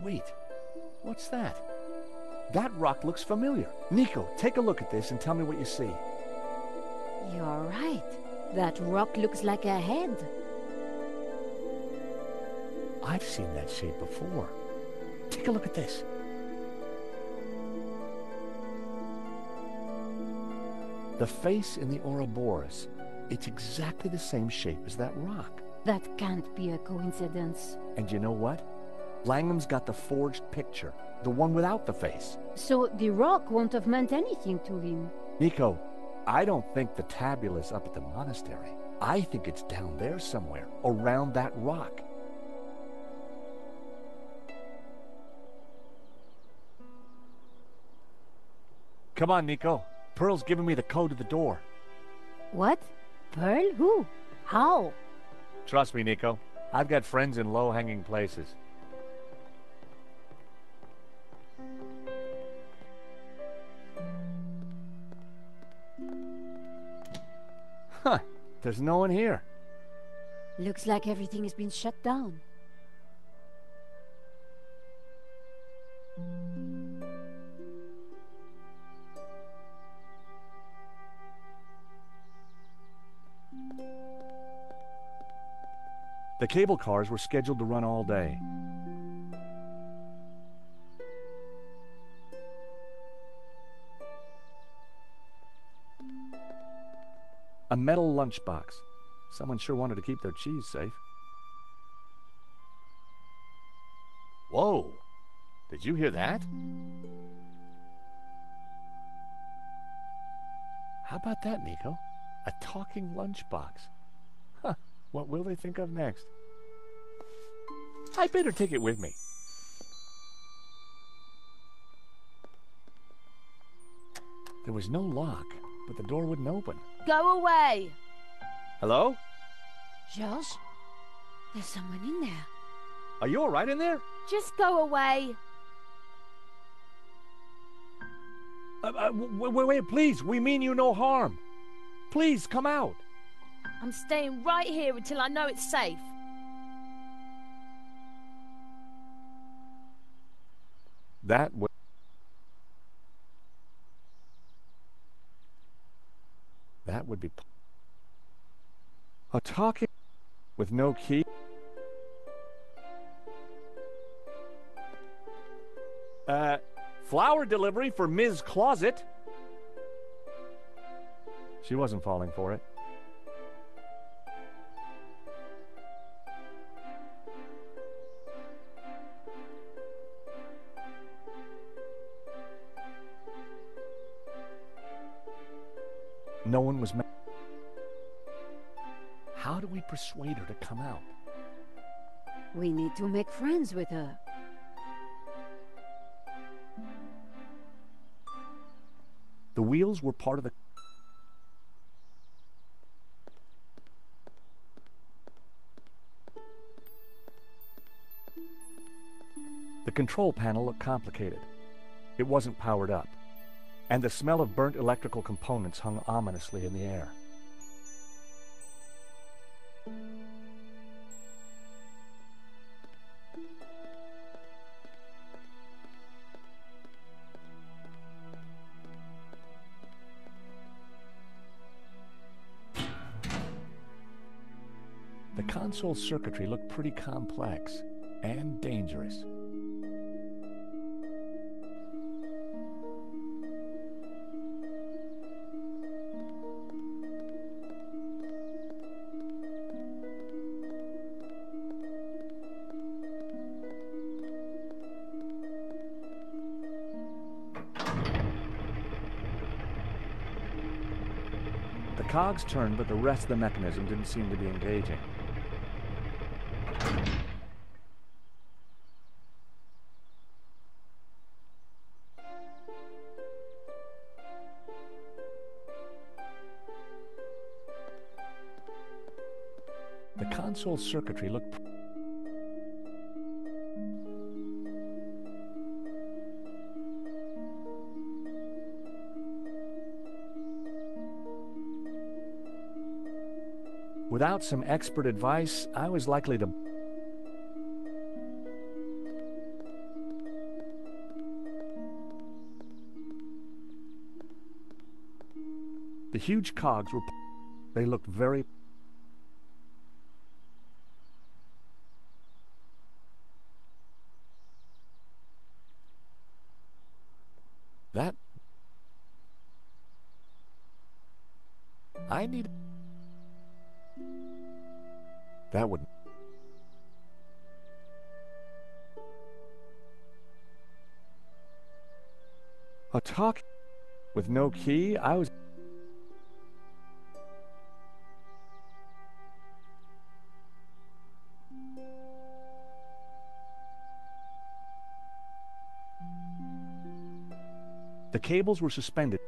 Wait, what's that? That rock looks familiar. Nico, take a look at this and tell me what you see. You're right. That rock looks like a head. I've seen that shape before. Take a look at this. The face in the Ouroboros, it's exactly the same shape as that rock. That can't be a coincidence. And you know what? Langham's got the forged picture, the one without the face. So the rock won't have meant anything to him. Nico, I don't think the tabula's up at the monastery. I think it's down there somewhere, around that rock. Come on, Nico. Pearl's giving me the code to the door. What? Pearl? Who? How? Trust me, Nico. I've got friends in low-hanging places. Huh. There's no one here. Looks like everything has been shut down. The cable cars were scheduled to run all day. A metal lunchbox. Someone sure wanted to keep their cheese safe. Whoa! Did you hear that? How about that, Nico? A talking lunchbox. Huh. What will they think of next? I better take it with me. There was no lock, but the door wouldn't open. Go away! Hello? Georges? There's someone in there. Are you all right in there? Just go away. Wait, please. We mean you no harm. Please, come out. I'm staying right here until I know it's safe. That would be a talking with no key. Flower delivery for Ms. Closet. She wasn't falling for it. No one was. How do we persuade her to come out? We need to make friends with her. The wheels were part of the... The control panel looked complicated. It wasn't powered up, and the smell of burnt electrical components hung ominously in the air. The console circuitry looked pretty complex and dangerous. The cogs turned, but the rest of the mechanism didn't seem to be engaging. The console circuitry looked... Without some expert advice, I was likely to... The huge cogs were... They looked very... That... I need... That would... A talk... With no key, I was... The cables were suspended.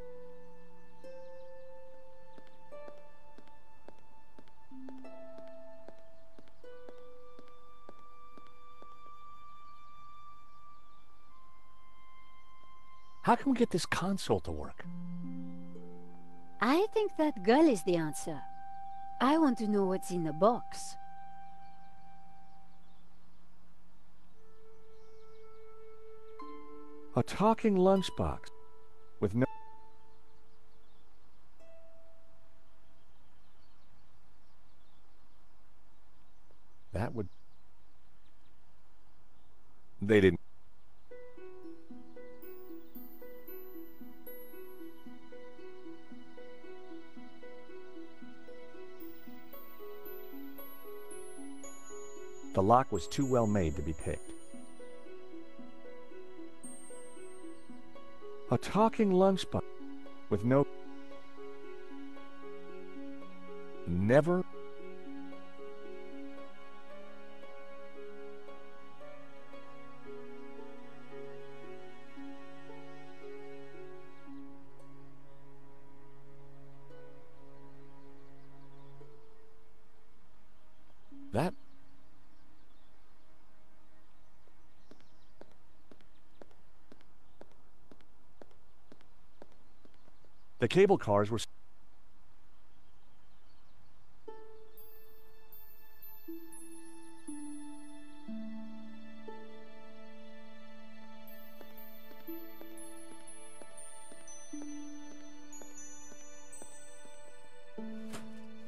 How can we get this console to work? I think that girl is the answer. I want to know what's in the box. A talking lunchbox with no... That would... They didn't... The lock was too well made to be picked. A talking lunchbox with no... Never... That... The cable cars were...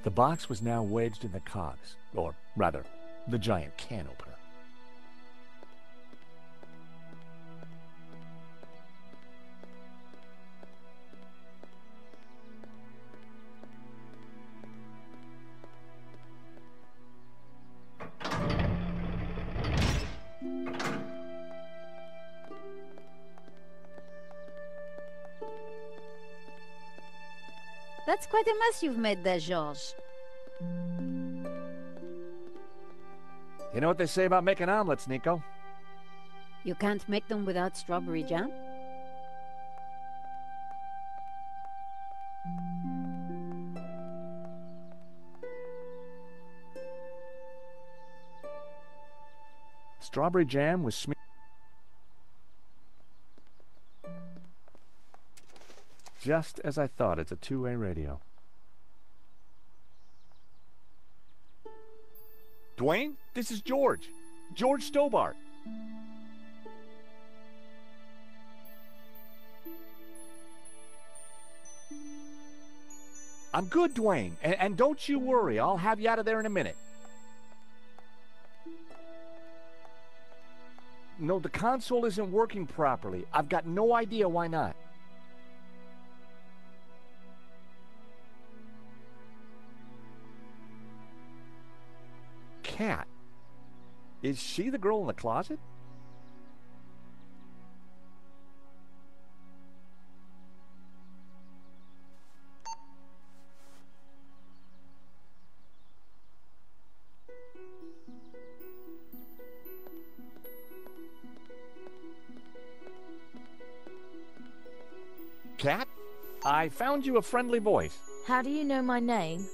The box was now wedged in the cogs, or rather, the giant can opener. That's quite a mess you've made there, George. You know what they say about making omelets, Nico? You can't make them without strawberry jam? Strawberry jam was smeared... Just as I thought, it's a two-way radio. Dwayne, this is George. George Stobart. I'm good, Dwayne. And don't you worry. I'll have you out of there in a minute. No, the console isn't working properly. I've got no idea why not. Cat? Is she the girl in the closet? Cat? I found you a friendly voice. How do you know my name?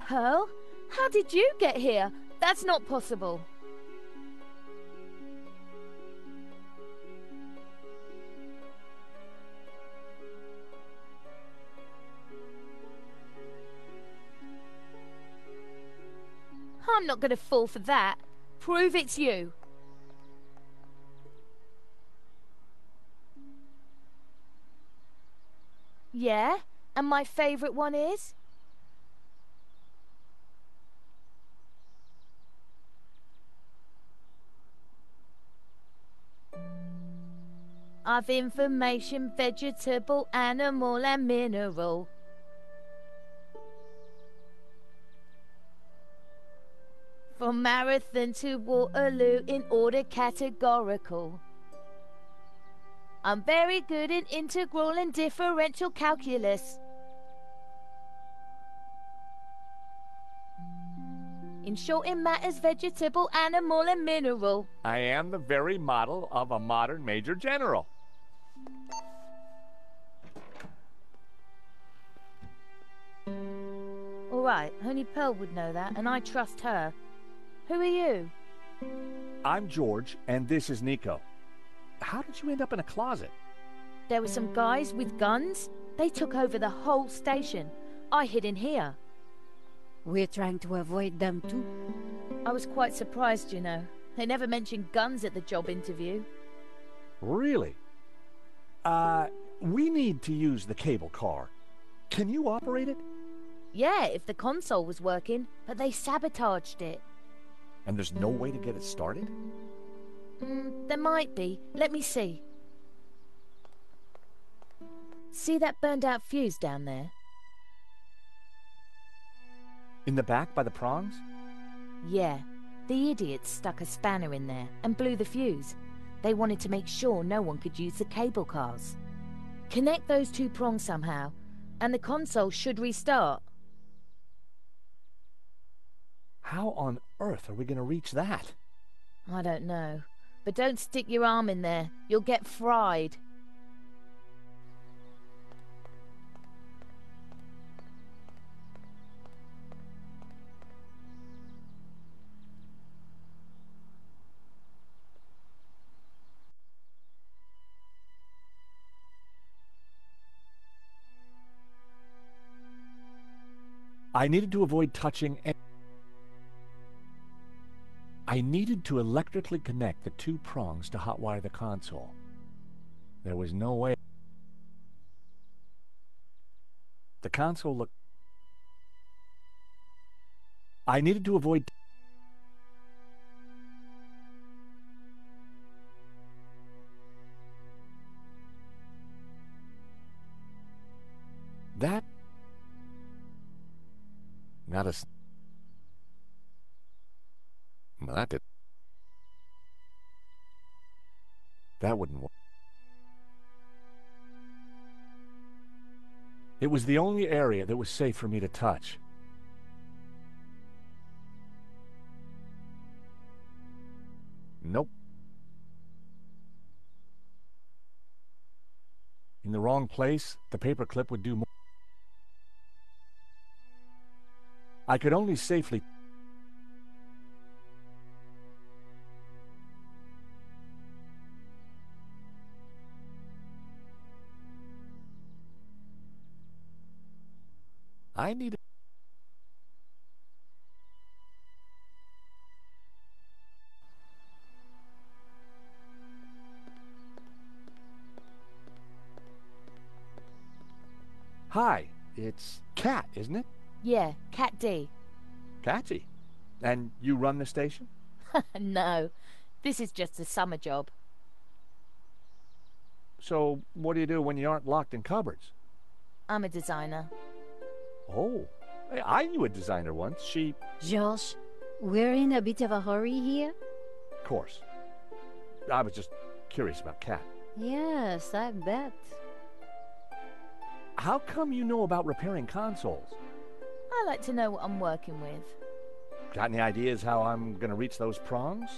Pearl? How did you get here? That's not possible. I'm not going to fall for that. Prove it's you. Yeah? And my favourite one is? I've information, vegetable, animal and mineral. From Marathon to Waterloo in order categorical. I'm very good in integral and differential calculus. In short, in matters vegetable, animal and mineral. I am the very model of a modern major general. All right, only Pearl would know that, and I trust her. Who are you? I'm George, and this is Nico. How did you end up in a closet? There were some guys with guns. They took over the whole station. I hid in here. We're trying to avoid them too. I was quite surprised, you know. They never mentioned guns at the job interview. Really? We need to use the cable car. Can you operate it? Yeah, if the console was working, but they sabotaged it. And there's no way to get it started? There might be. Let me see. See that burned out fuse down there? In the back by the prongs? Yeah. The idiots stuck a spanner in there and blew the fuse. They wanted to make sure no one could use the cable cars. Connect those two prongs somehow, and the console should restart. How on earth are we going to reach that? I don't know. But don't stick your arm in there. You'll get fried. I needed to avoid touching any... I needed to electrically connect the two prongs to hotwire the console. There was no way. The console looked... I needed to avoid... That... Not a... Well, that did... That wouldn't work. It was the only area that was safe for me to touch. Nope. In the wrong place, the paperclip would do more. I could only safely... I needed... Hi, it's Kat, isn't it? Yeah, Cat D. Catchy. And you run the station? No, this is just a summer job. So, what do you do when you aren't locked in cupboards? I'm a designer. Oh, I knew a designer once. She... Josh, we're in a bit of a hurry here. Of course. I was just curious about Kat. Yes, I bet. How come you know about repairing consoles? I like to know what I'm working with. Got any ideas how I'm gonna reach those prongs?